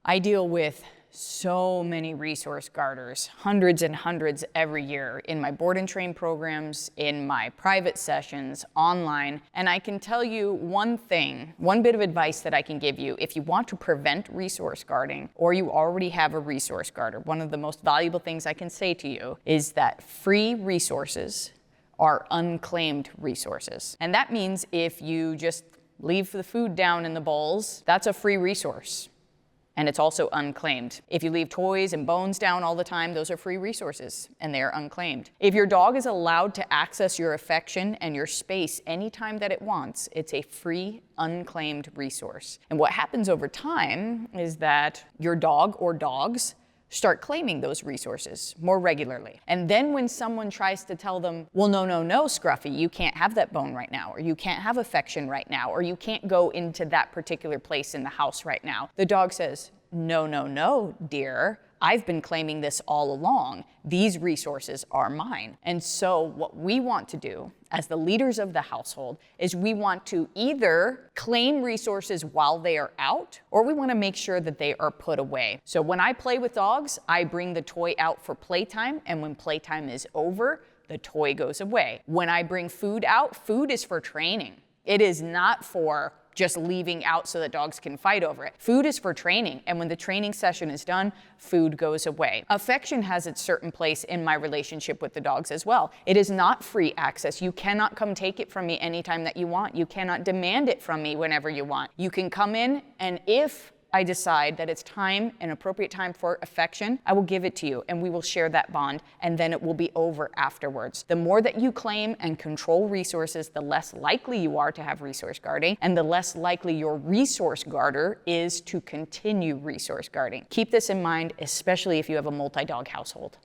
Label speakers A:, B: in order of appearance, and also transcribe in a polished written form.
A: I deal with so many resource guarders, hundreds and hundreds every year in my board and train programs, in my private sessions, online. And I can tell you one thing, one bit of advice that I can give you if you want to prevent resource guarding or you already have a resource guarder. One of the most valuable things I can say to you is that free resources are unclaimed resources. And that means if you just leave the food down in the bowls, that's a free resource. And it's also unclaimed. If you leave toys and bones down all the time, those are free resources and they're unclaimed. If your dog is allowed to access your affection and your space anytime that it wants, it's a free, unclaimed resource. And what happens over time is that your dog or dogs start claiming those resources more regularly. And then when someone tries to tell them, well, no, Scruffy, you can't have that bone right now, or you can't have affection right now, or you can't go into that particular place in the house right now, the dog says, no, dear. I've been claiming this all along. These resources are mine. And so what we want to do as the leaders of the household is we want to either claim resources while they are out, or we want to make sure that they are put away. So when I play with dogs, I bring the toy out for playtime, and when playtime is over, the toy goes away. When I bring food out, food is for training. It is not for just leaving out so that dogs can fight over it. Food is for training, and when the training session is done, food goes away. Affection has its certain place in my relationship with the dogs as well. It is not free access. You cannot come take it from me anytime that you want. You cannot demand it from me whenever you want. You can come in, and if I decide that it's time, an appropriate time for affection, I will give it to you and we will share that bond, and then it will be over afterwards. The more that you claim and control resources, the less likely you are to have resource guarding, and the less likely your resource guarder is to continue resource guarding. Keep this in mind, especially if you have a multi-dog household.